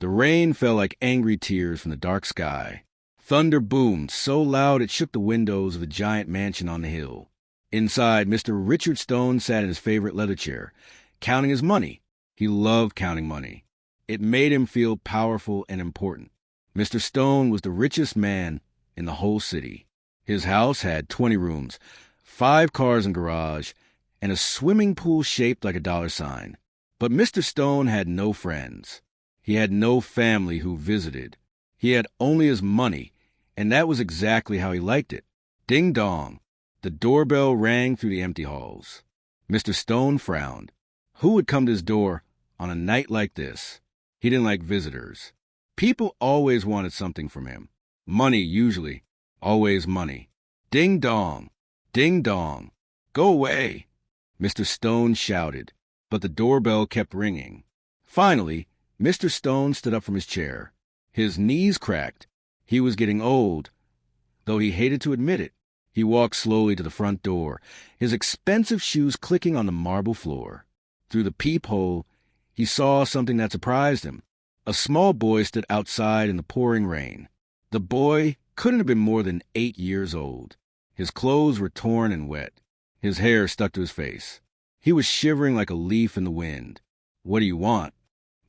The rain fell like angry tears from the dark sky. Thunder boomed so loud it shook the windows of the giant mansion on the hill. Inside, Mr. Richard Stone sat in his favorite leather chair, counting his money. He loved counting money. It made him feel powerful and important. Mr. Stone was the richest man in the whole city. His house had 20 rooms, 5 cars and garage, and a swimming pool shaped like a dollar sign. But Mr. Stone had no friends. He had no family who visited. He had only his money, and that was exactly how he liked it. Ding dong. The doorbell rang through the empty halls. Mr. Stone frowned. Who would come to his door on a night like this? He didn't like visitors. People always wanted something from him. Money, usually. Always money. Ding dong. Ding dong. Go away. Mr. Stone shouted, but the doorbell kept ringing. Finally, Mr. Stone stood up from his chair. His knees cracked. He was getting old, though he hated to admit it. He walked slowly to the front door, his expensive shoes clicking on the marble floor. Through the peephole, he saw something that surprised him. A small boy stood outside in the pouring rain. The boy couldn't have been more than 8 years old. His clothes were torn and wet. His hair stuck to his face. He was shivering like a leaf in the wind. What do you want?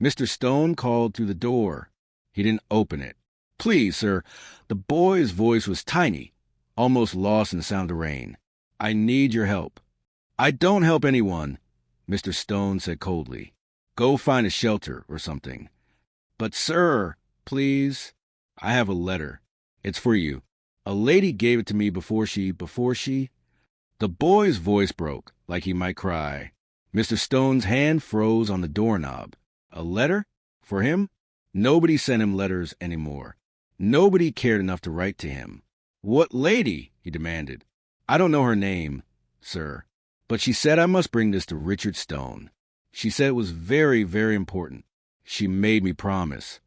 Mr. Stone called through the door. He didn't open it. Please, sir. The boy's voice was tiny, almost lost in the sound of rain. I need your help. I don't help anyone, Mr. Stone said coldly. Go find a shelter or something. But, sir, please. I have a letter. It's for you. A lady gave it to me before she... The boy's voice broke, like he might cry. Mr. Stone's hand froze on the doorknob. A letter? For him? Nobody sent him letters anymore. Nobody cared enough to write to him. What lady? He demanded. I don't know her name, sir, but she said I must bring this to Richard Stone. She said it was very, very important. She made me promise.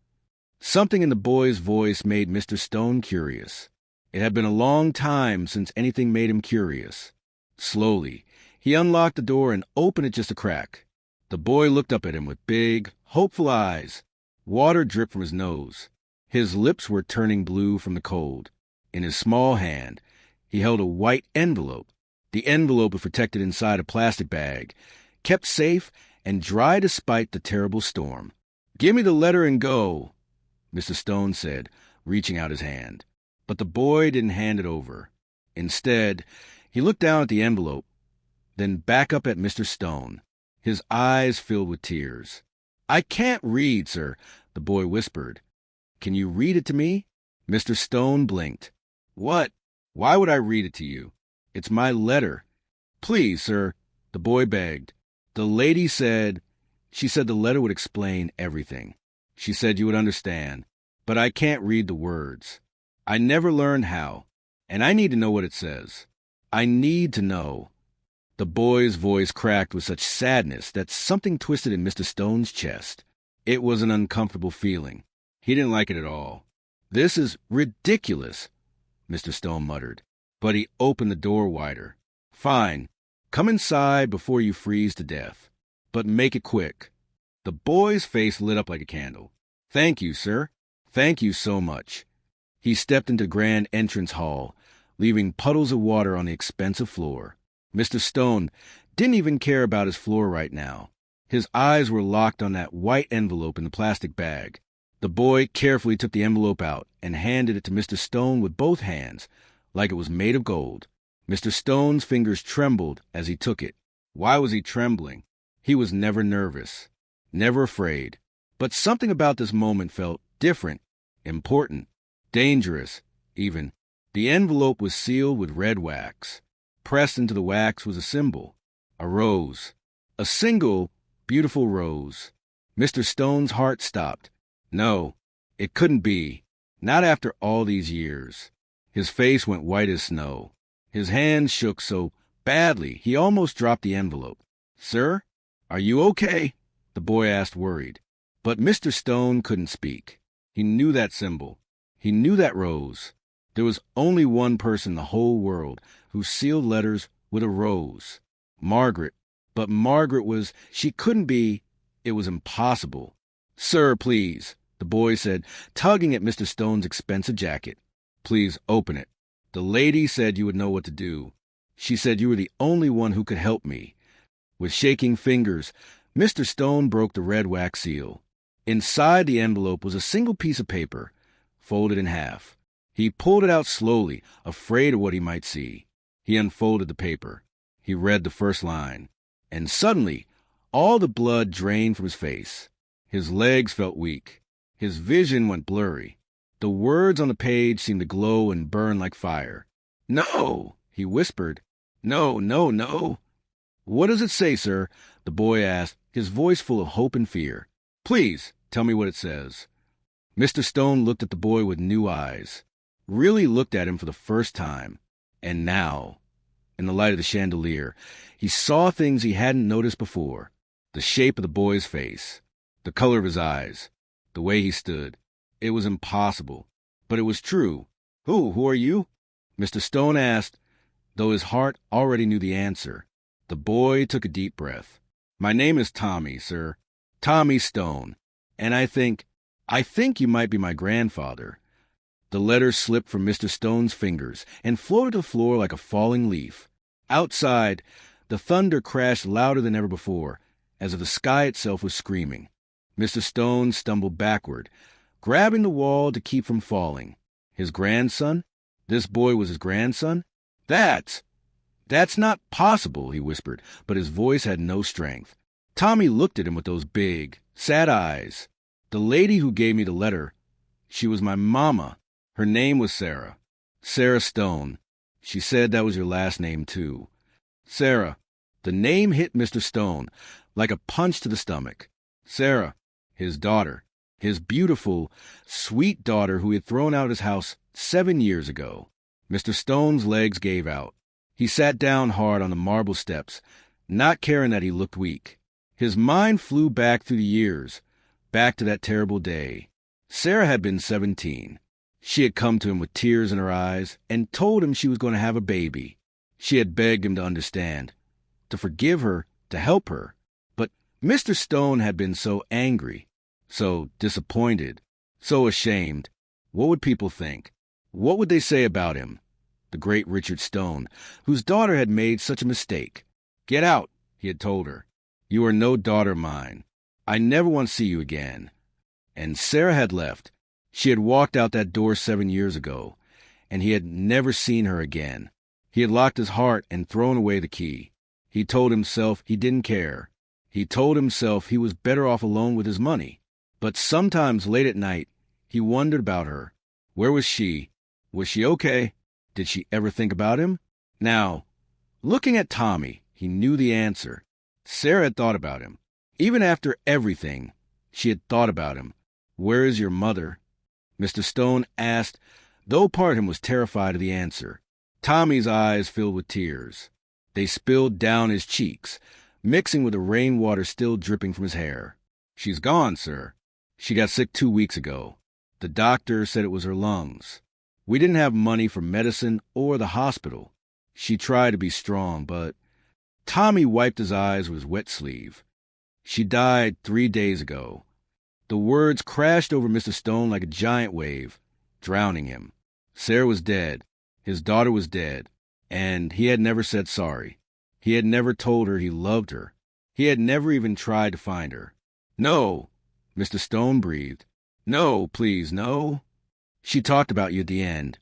Something in the boy's voice made Mr. Stone curious. It had been a long time since anything made him curious. Slowly, he unlocked the door and opened it just a crack. The boy looked up at him with big, hopeful eyes. Water dripped from his nose. His lips were turning blue from the cold. In his small hand, he held a white envelope. The envelope was protected inside a plastic bag, kept safe and dry despite the terrible storm. Give me the letter and go, Mr. Stone said, reaching out his hand. But the boy didn't hand it over. Instead, he looked down at the envelope, then back up at Mr. Stone. His eyes filled with tears. I can't read, sir, the boy whispered. Can you read it to me? Mr. Stone blinked. What? Why would I read it to you? It's my letter. Please, sir, the boy begged. The lady said... She said the letter would explain everything. She said you would understand. But I can't read the words. I never learned how. And I need to know what it says. I need to know. The boy's voice cracked with such sadness that something twisted in Mr. Stone's chest. It was an uncomfortable feeling. He didn't like it at all. This is ridiculous, Mr. Stone muttered. But he opened the door wider. Fine. Come inside before you freeze to death. But make it quick. The boy's face lit up like a candle. Thank you, sir. Thank you so much. He stepped into the grand entrance hall, leaving puddles of water on the expensive floor. Mr. Stone didn't even care about his floor right now. His eyes were locked on that white envelope in the plastic bag. The boy carefully took the envelope out and handed it to Mr. Stone with both hands, like it was made of gold. Mr. Stone's fingers trembled as he took it. Why was he trembling? He was never nervous, never afraid. But something about this moment felt different, important, dangerous, even. The envelope was sealed with red wax. Pressed into the wax was a symbol, a rose, a single, beautiful rose. Mr. Stone's heart stopped. No, it couldn't be. Not after all these years. His face went white as snow. His hands shook so badly he almost dropped the envelope. Sir, are you okay? The boy asked, worried. But Mr. Stone couldn't speak. He knew that symbol. He knew that rose. There was only one person in the whole world who sealed letters with a rose. Margaret. But Margaret she couldn't be. It was impossible. Sir, please. the boy said, tugging at Mr. Stone's expensive jacket. "Please open it. The lady said you would know what to do. She said you were the only one who could help me." With shaking fingers, Mr. Stone broke the red wax seal. Inside the envelope was a single piece of paper, folded in half. He pulled it out slowly, afraid of what he might see. He unfolded the paper. He read the first line. And suddenly, all the blood drained from his face. His legs felt weak. His vision went blurry. The words on the page seemed to glow and burn like fire. "No," he whispered. "No, no, no." "What does it say, sir?" the boy asked, his voice full of hope and fear. "Please, tell me what it says." Mr. Stone looked at the boy with new eyes. Really looked at him for the first time. And now, in the light of the chandelier, he saw things he hadn't noticed before. The shape of the boy's face, the color of his eyes, the way he stood. It was impossible, but it was true. Who are you?" Mr. Stone asked, though his heart already knew the answer. The boy took a deep breath. "My name is Tommy, sir. Tommy Stone. And I think you might be my grandfather." The letter slipped from Mr. Stone's fingers and floated to the floor like a falling leaf. Outside, the thunder crashed louder than ever before, as if the sky itself was screaming. Mr. Stone stumbled backward, grabbing the wall to keep from falling. His grandson? This boy was his grandson? That's not possible," he whispered, but his voice had no strength. Tommy looked at him with those big, sad eyes. "The lady who gave me the letter, she was my mama. Her name was Sarah. Sarah Stone. She said that was your last name, too." Sarah. The name hit Mr. Stone like a punch to the stomach. Sarah, his daughter, his beautiful, sweet daughter who he had thrown out of his house 7 years ago. Mr. Stone's legs gave out. He sat down hard on the marble steps, not caring that he looked weak. His mind flew back through the years, back to that terrible day. Sarah had been 17. She had come to him with tears in her eyes and told him she was going to have a baby. She had begged him to understand, to forgive her, to help her. But Mr. Stone had been so angry, so disappointed, so ashamed. What would people think? What would they say about him? The great Richard Stone, whose daughter had made such a mistake. "Get out," he had told her. "You are no daughter of mine. I never want to see you again." And Sarah had left. She had walked out that door 7 years ago, and he had never seen her again. He had locked his heart and thrown away the key. He told himself he didn't care. He told himself he was better off alone with his money. But sometimes late at night, he wondered about her. Where was she? Was she okay? Did she ever think about him? Now, looking at Tommy, he knew the answer. Sarah had thought about him. Even after everything, she had thought about him. "Where is your mother?" Mr. Stone asked, though part of him was terrified of the answer. Tommy's eyes filled with tears. They spilled down his cheeks, mixing with the rainwater still dripping from his hair. "She's gone, sir. She got sick 2 weeks ago. The doctor said it was her lungs. We didn't have money for medicine or the hospital. She tried to be strong, but—" Tommy wiped his eyes with his wet sleeve. "She died 3 days ago." The words crashed over Mr. Stone like a giant wave, drowning him. Sarah was dead. His daughter was dead. And he had never said sorry. He had never told her he loved her. He had never even tried to find her. "No," Mr. Stone breathed. "No, please, no." "She talked about you at the end,"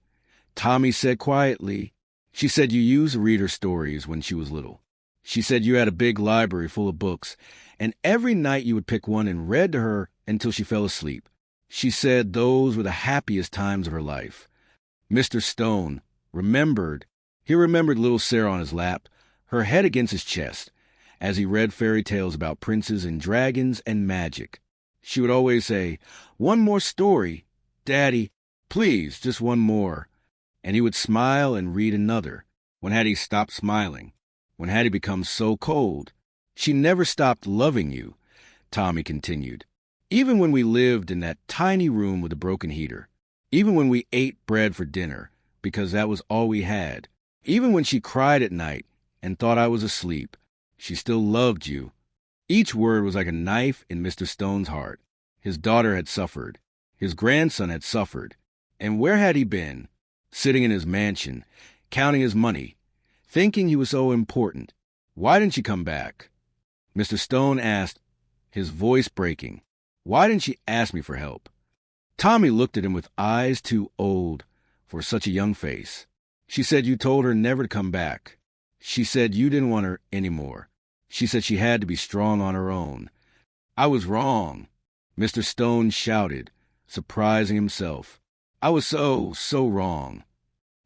Tommy said quietly. "She said you used to read her stories when she was little. She said you had a big library full of books, and every night you would pick one and read to her until she fell asleep. She said those were the happiest times of her life." Mr. Stone remembered. He remembered little Sarah on his lap, her head against his chest, as he read fairy tales about princes and dragons and magic. She would always say, "One more story, Daddy, please, just one more." And he would smile and read another. When had he stopped smiling? When had he become so cold? "She never stopped loving you," Tommy continued. "Even when we lived in that tiny room with a broken heater. Even when we ate bread for dinner, because that was all we had. Even when she cried at night and thought I was asleep. She still loved you." Each word was like a knife in Mr. Stone's heart. His daughter had suffered. His grandson had suffered. And where had he been? Sitting in his mansion, counting his money, thinking he was so important. Why didn't she come back? Mr. Stone asked, his voice breaking. Why didn't she ask me for help? Tommy looked at him with eyes too old for such a young face. She said you told her never to come back. She said you didn't want her anymore. She said she had to be strong on her own. I was wrong, Mr. Stone shouted, surprising himself. I was so wrong.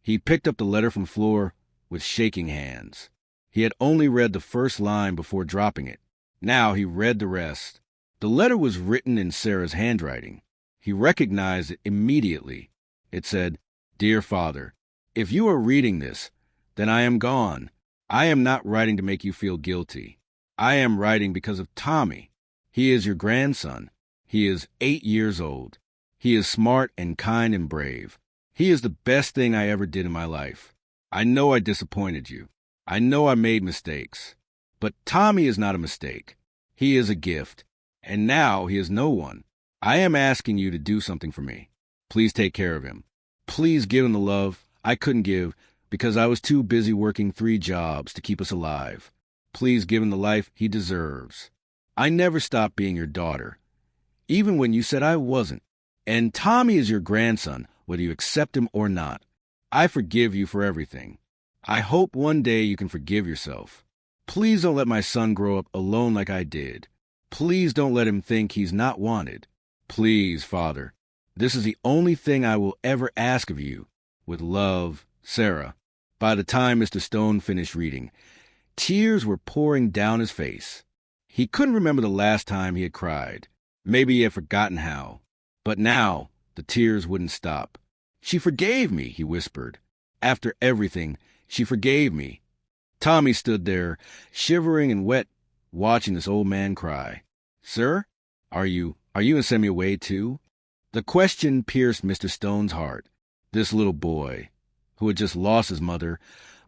He picked up the letter from the floor with shaking hands. He had only read the first line before dropping it. Now he read the rest. The letter was written in Sarah's handwriting. He recognized it immediately. It said, Dear Father, if you are reading this, then I am gone. I am not writing to make you feel guilty. I am writing because of Tommy. He is your grandson. He is 8 years old. He is smart and kind and brave. He is the best thing I ever did in my life. I know I disappointed you. I know I made mistakes. But Tommy is not a mistake. He is a gift. And now he is no one. I am asking you to do something for me. Please take care of him. Please give him the love I couldn't give because I was too busy working 3 jobs to keep us alive. Please give him the life he deserves. I never stopped being your daughter, even when you said I wasn't. And Tommy is your grandson, whether you accept him or not. I forgive you for everything. I hope one day you can forgive yourself. Please don't let my son grow up alone like I did. Please don't let him think he's not wanted. Please, Father, this is the only thing I will ever ask of you. With love, Sarah. By the time Mr. Stone finished reading, tears were pouring down his face. He couldn't remember the last time he had cried. Maybe he had forgotten how. But now, the tears wouldn't stop. She forgave me, he whispered. After everything, she forgave me. Tommy stood there, shivering and wet, watching this old man cry. Sir, are you gonna send me away too? The question pierced Mr. Stone's heart. This little boy, who had just lost his mother,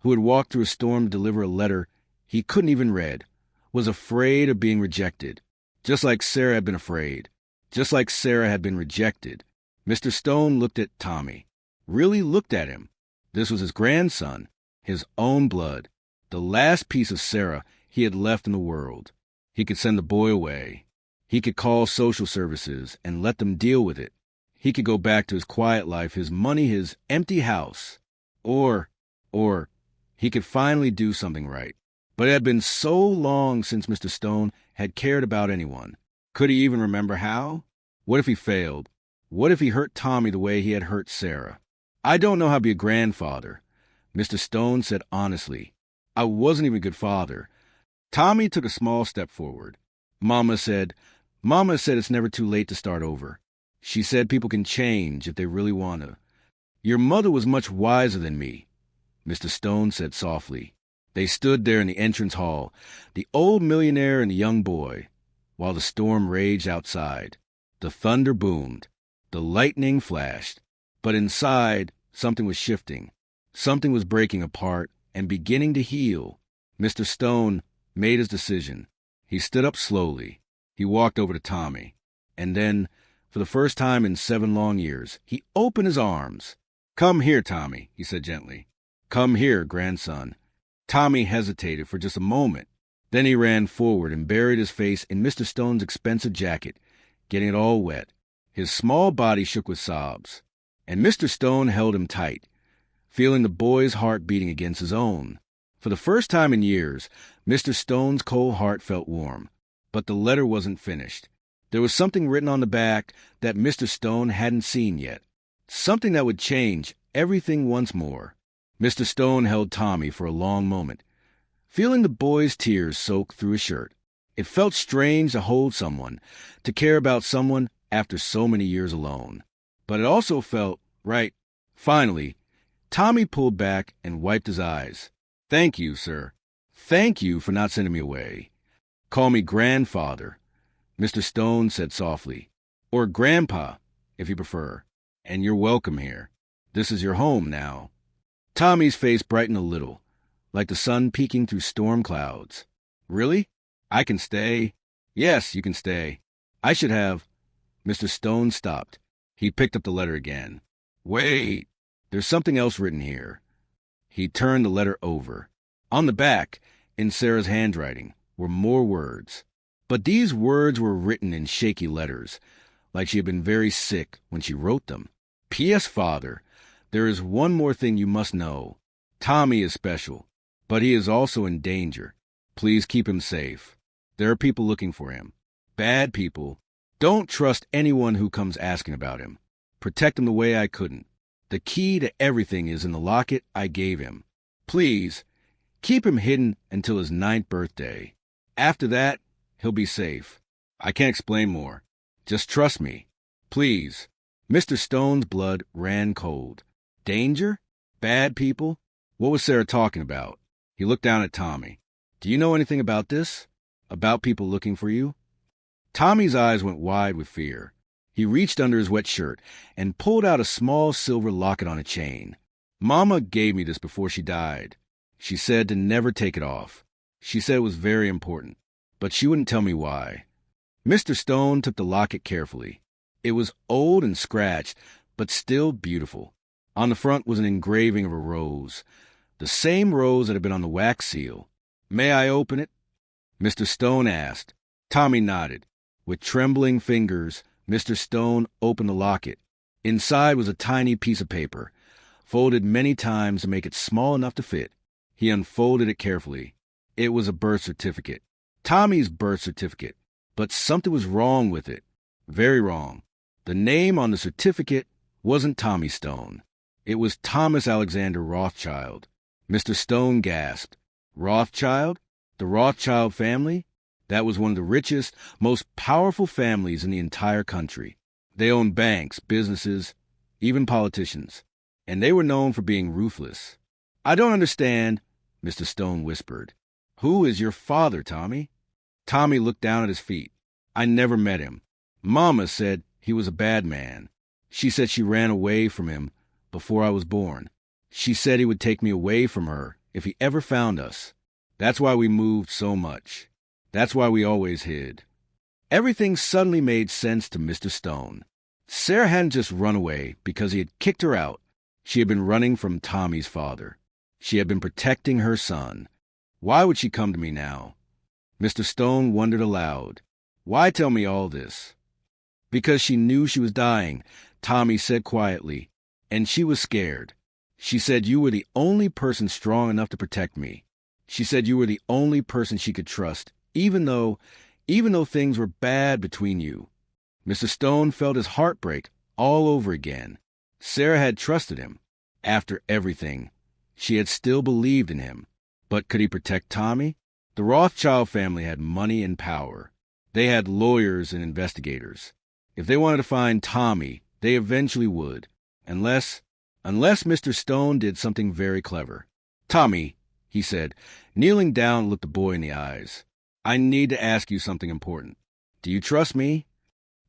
who had walked through a storm to deliver a letter he couldn't even read, was afraid of being rejected, just like Sarah had been afraid, just like Sarah had been rejected. Mr. Stone looked at Tommy, really looked at him. This was his grandson, his own blood, the last piece of Sarah he had left in the world. He could send the boy away. He could call social services and let them deal with it. He could go back to his quiet life, his money, his empty house. Or he could finally do something right. But it had been so long since Mr. Stone had cared about anyone. Could he even remember how? What if he failed? What if he hurt Tommy the way he had hurt Sarah? I don't know how to be a grandfather, Mr. Stone said honestly. I wasn't even a good father. Tommy took a small step forward. Mama said it's never too late to start over. She said people can change if they really want to. Your mother was much wiser than me, Mr. Stone said softly. They stood there in the entrance hall, the old millionaire and the young boy, while the storm raged outside. The thunder boomed. The lightning flashed. But inside, something was shifting. Something was breaking apart and beginning to heal. Mr. Stone made his decision. He stood up slowly. He walked over to Tommy. And then, for the first time in 7 long years, he opened his arms. Come here, Tommy, he said gently. Come here, grandson. Tommy hesitated for just a moment. Then he ran forward and buried his face in Mr. Stone's expensive jacket, getting it all wet. His small body shook with sobs. And Mr. Stone held him tight, feeling the boy's heart beating against his own. For the first time in years, Mr. Stone's cold heart felt warm. But the letter wasn't finished. There was something written on the back that Mr. Stone hadn't seen yet. Something that would change everything once more. Mr. Stone held Tommy for a long moment, feeling the boy's tears soak through his shirt. It felt strange to hold someone, to care about someone after so many years alone. But it also felt right. Finally, Tommy pulled back and wiped his eyes. Thank you, sir. Thank you for not sending me away. Call me grandfather, Mr. Stone said softly. Or grandpa, if you prefer. And you're welcome here. This is your home now. Tommy's face brightened a little, like the sun peeking through storm clouds. Really? I can stay? Yes, you can stay. I should have. Mr. Stone stopped. He picked up the letter again. Wait, there's something else written here. He turned the letter over. On the back, in Sarah's handwriting, were more words. But these words were written in shaky letters, like she had been very sick when she wrote them. P.S. Father, there is one more thing you must know. Tommy is special, but he is also in danger. Please keep him safe. There are people looking for him. Bad people. Don't trust anyone who comes asking about him. Protect him the way I couldn't. The key to everything is in the locket I gave him. Please, keep him hidden until his 9th birthday. After that, he'll be safe. I can't explain more. Just trust me. Please. Mr. Stone's blood ran cold. Danger? Bad people? What was Sarah talking about? He looked down at Tommy. Do you know anything about this? About people looking for you? Tommy's eyes went wide with fear. He reached under his wet shirt and pulled out a small silver locket on a chain. Mama gave me this before she died. She said to never take it off. She said it was very important, but she wouldn't tell me why. Mr. Stone took the locket carefully. It was old and scratched, but still beautiful. On the front was an engraving of a rose, the same rose that had been on the wax seal. May I open it? Mr. Stone asked. Tommy nodded. With trembling fingers, Mr. Stone opened the locket. Inside was a tiny piece of paper, folded many times to make it small enough to fit. He unfolded it carefully. It was a birth certificate. Tommy's birth certificate. But something was wrong with it. Very wrong. The name on the certificate wasn't Tommy Stone. It was Thomas Alexander Rothschild. Mr. Stone gasped. Rothschild? The Rothschild family? That was one of the richest, most powerful families in the entire country. They owned banks, businesses, even politicians. And they were known for being ruthless. I don't understand, Mr. Stone whispered. Who is your father, Tommy? Tommy looked down at his feet. I never met him. Mama said he was a bad man. She said she ran away from him before I was born. She said he would take me away from her if he ever found us. That's why we moved so much. That's why we always hid. Everything suddenly made sense to Mr. Stone. Sarah hadn't just run away because he had kicked her out. She had been running from Tommy's father. She had been protecting her son. Why would she come to me now? Mr. Stone wondered aloud. Why tell me all this? Because she knew she was dying, Tommy said quietly, and she was scared. She said you were the only person strong enough to protect me. She said you were the only person she could trust, even though things were bad between you. Mr. Stone felt his heart break all over again. Sarah had trusted him. After everything, she had still believed in him. But could he protect Tommy? The Rothschild family had money and power. They had lawyers and investigators. If they wanted to find Tommy, they eventually would. Unless Mr. Stone did something very clever. Tommy, he said, kneeling down, looked the boy in the eyes. I need to ask you something important. Do you trust me?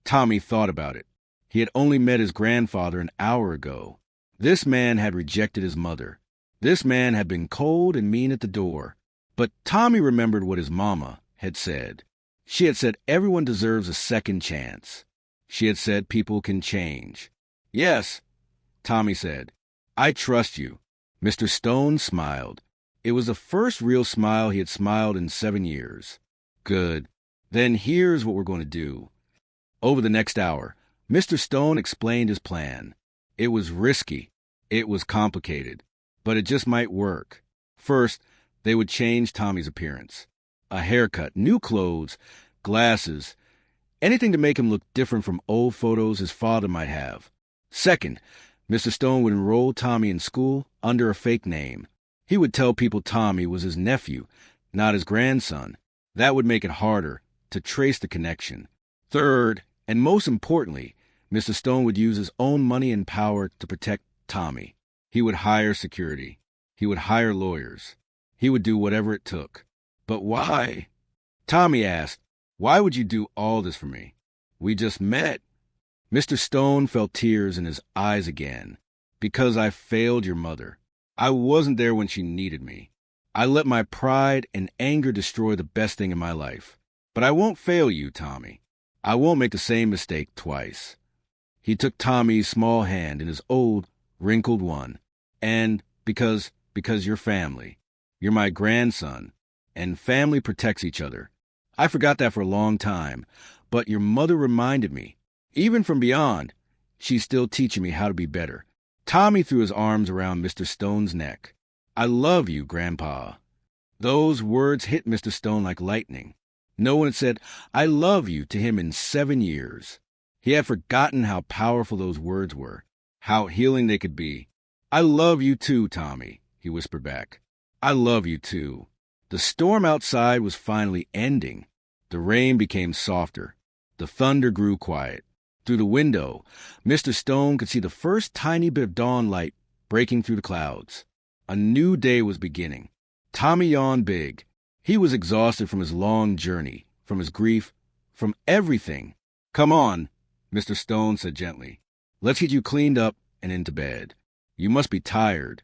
Tommy thought about it. He had only met his grandfather an hour ago. This man had rejected his mother. This man had been cold and mean at the door. But Tommy remembered what his mama had said. She had said everyone deserves a second chance. She had said people can change. Yes, Tommy said. I trust you. Mr. Stone smiled. It was the first real smile he had smiled in 7 years. Good. Then here's what we're going to do. Over the next hour, Mr. Stone explained his plan. It was risky. It was complicated. But it just might work. First, they would change Tommy's appearance. A haircut, new clothes, glasses, anything to make him look different from old photos his father might have. Second, Mr. Stone would enroll Tommy in school under a fake name. He would tell people Tommy was his nephew, not his grandson. That would make it harder to trace the connection. Third, and most importantly, Mr. Stone would use his own money and power to protect Tommy. He would hire security. He would hire lawyers. He would do whatever it took. But why? Tommy asked, why would you do all this for me? We just met. Mr. Stone felt tears in his eyes again. Because I failed your mother. I wasn't there when she needed me. I let my pride and anger destroy the best thing in my life. But I won't fail you, Tommy. I won't make the same mistake twice. He took Tommy's small hand in his old, wrinkled one. "And because you're family. You're my grandson, and family protects each other. I forgot that for a long time, but your mother reminded me. Even from beyond, she's still teaching me how to be better." Tommy threw his arms around Mr. Stone's neck. "I love you, Grandpa." Those words hit Mr. Stone like lightning. No one had said, "I love you" to him in 7 years. He had forgotten how powerful those words were, how healing they could be. "I love you too, Tommy," he whispered back. "I love you too." The storm outside was finally ending. The rain became softer. The thunder grew quiet. Through the window, Mr. Stone could see the first tiny bit of dawn light breaking through the clouds. A new day was beginning. Tommy yawned big. He was exhausted from his long journey, from his grief, from everything. "Come on," Mr. Stone said gently. "Let's get you cleaned up and into bed. You must be tired."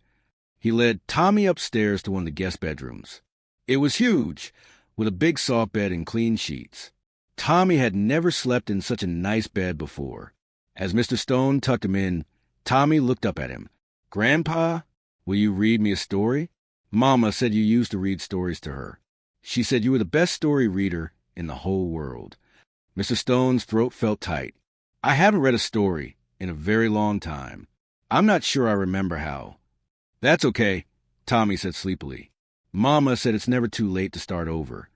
He led Tommy upstairs to one of the guest bedrooms. It was huge, with a big soft bed and clean sheets. Tommy had never slept in such a nice bed before. As Mr. Stone tucked him in, Tommy looked up at him. "Grandpa, will you read me a story? Mama said you used to read stories to her. She said you were the best story reader in the whole world." Mr. Stone's throat felt tight. "I haven't read a story in a very long time. I'm not sure I remember how." "That's okay," Tommy said sleepily. "Mama said it's never too late to start over."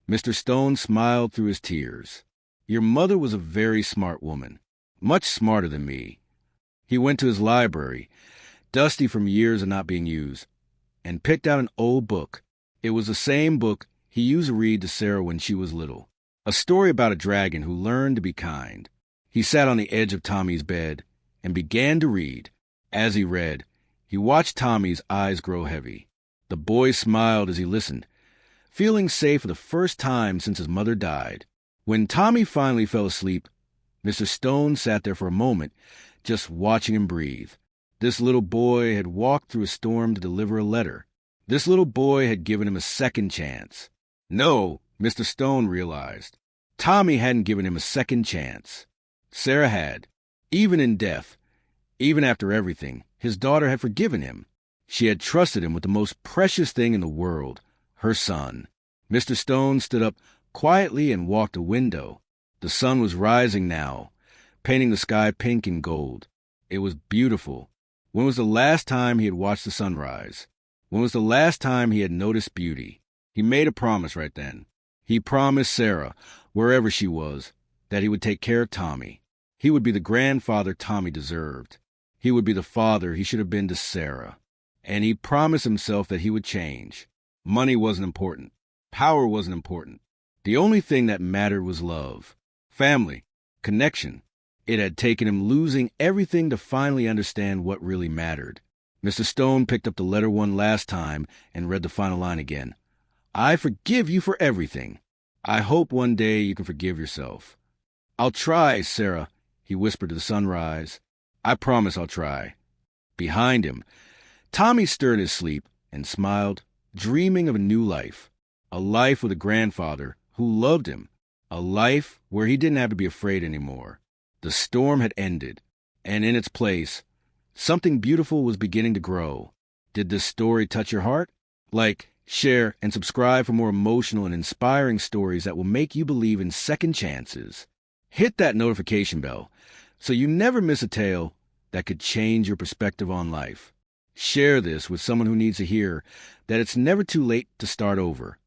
Mr. Stone smiled through his tears. "Your mother was a very smart woman, much smarter than me." He went to his library, dusty from years of not being used, and picked out an old book. It was the same book he used to read to Sarah when she was little, a story about a dragon who learned to be kind. He sat on the edge of Tommy's bed and began to read. As he read, he watched Tommy's eyes grow heavy. The boy smiled as he listened, feeling safe for the first time since his mother died. When Tommy finally fell asleep, Mr. Stone sat there for a moment, just watching him breathe. This little boy had walked through a storm to deliver a letter. This little boy had given him a second chance. No, Mr. Stone realized. Tommy hadn't given him a second chance. Sarah had. Even in death, even after everything, his daughter had forgiven him. She had trusted him with the most precious thing in the world, her son. Mr. Stone stood up quietly and walked to a window. The sun was rising now, painting the sky pink and gold. It was beautiful. When was the last time he had watched the sunrise? When was the last time he had noticed beauty? He made a promise right then. He promised Sarah, wherever she was, that he would take care of Tommy. He would be the grandfather Tommy deserved. He would be the father he should have been to Sarah. And he promised himself that he would change. Money wasn't important. Power wasn't important. The only thing that mattered was love, family, connection. It had taken him losing everything to finally understand what really mattered. Mr. Stone picked up the letter one last time and read the final line again. "I forgive you for everything. I hope one day you can forgive yourself." "I'll try, Sarah," he whispered to the sunrise. "I promise I'll try." Behind him, Tommy stirred in his sleep and smiled, dreaming of a new life. A life with a grandfather who loved him. A life where he didn't have to be afraid anymore. The storm had ended, and in its place, something beautiful was beginning to grow. Did this story touch your heart? Like, share, and subscribe for more emotional and inspiring stories that will make you believe in second chances. Hit that notification bell so you never miss a tale that could change your perspective on life. Share this with someone who needs to hear that it's never too late to start over.